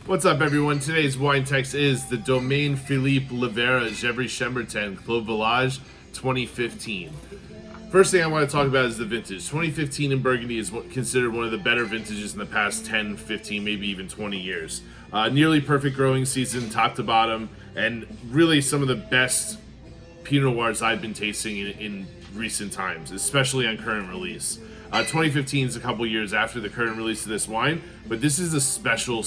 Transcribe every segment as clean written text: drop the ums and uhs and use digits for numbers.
What's up, everyone? Today's wine text is the Domaine Philippe Livera Gevrey Chambertin Clos Village 2015. First thing I want to talk about is the vintage. 2015 in Burgundy is considered one of the better vintages in the past 10, 15, maybe even 20 years. Nearly perfect growing season, top to bottom, and really some of the best Pinot Noirs I've been tasting in recent times, especially on current release. 2015 is a couple years after the current release of this wine, but this is a special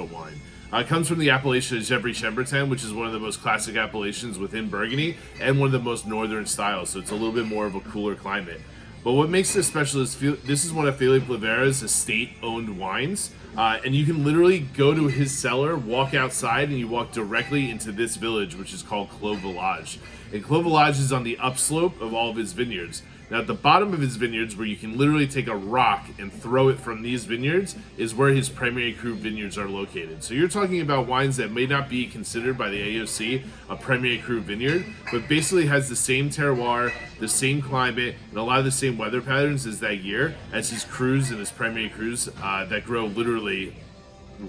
wine. It comes from the appellation of Gevrey Chambertin, which is one of the most classic appellations within Burgundy and one of the most northern styles, so it's a little bit more of a cooler climate. But what makes this special is this is one of Philippe Livera's estate-owned wines, and you can literally go to his cellar, walk outside, and you walk directly into this village, which is called Clos Village. And Clos Village is on the upslope of all of his vineyards. Now, at the bottom of his vineyards, where you can literally take a rock and throw it from these vineyards, is where his Premier Cru vineyards are located. So you're talking about wines that may not be considered by the AOC a Premier Cru vineyard, but basically has the same terroir, the same climate, and a lot of the same weather patterns as that year, as his Crus and his Premier Crus that grow literally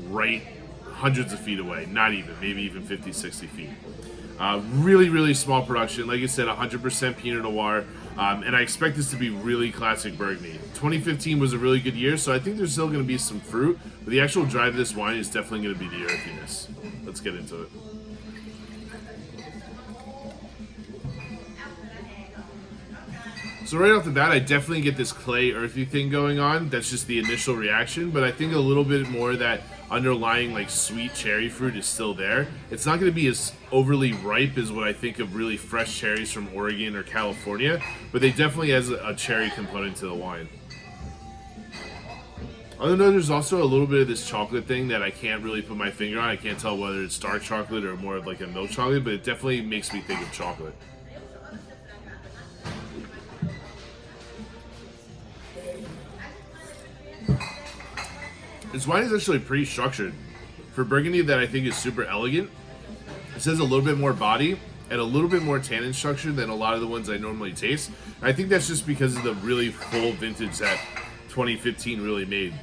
right hundreds of feet away, not even, maybe even 50, 60 feet. Really small production. Like I said, 100% Pinot Noir. And I expect this to be really classic Burgundy. 2015 was a really good year, so I think there's still going to be some fruit, but the actual drive of this wine is definitely going to be the earthiness. Let's get into it. So right off the bat, I definitely get this clay earthy thing going on. That's just the initial reaction, but I think a little bit more of that underlying like sweet cherry fruit is still there. It's not going to be as overly ripe as what I think of really fresh cherries from Oregon or California, but they definitely has a cherry component to the wine. Other than that, there's also a little bit of this chocolate thing that I can't really put my finger on. I can't tell whether it's dark chocolate or more of like a milk chocolate, but it definitely makes me think of chocolate. This wine is actually pretty structured. For Burgundy that I think is super elegant, it has a little bit more body and a little bit more tannin structure than a lot of the ones I normally taste. And I think that's just because of the really full vintage that 2015 really made.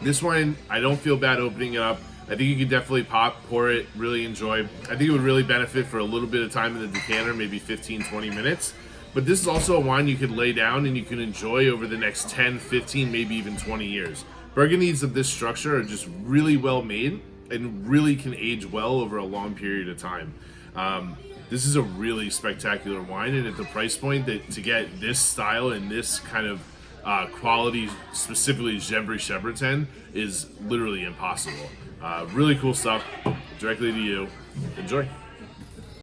This wine, I don't feel bad opening it up. I think you can definitely pop, pour it, really enjoy. I think it would really benefit for a little bit of time in the decanter, maybe 15, 20 minutes. But this is also a wine you could lay down and you can enjoy over the next 10, 15, maybe even 20 years. Burgundies of this structure are just really well made and really can age well over a long period of time. This is a really spectacular wine, and at the price point that to get this style and this kind of quality, specifically Gevrey Chambertin, is literally impossible. Really cool stuff. Directly to you. Enjoy.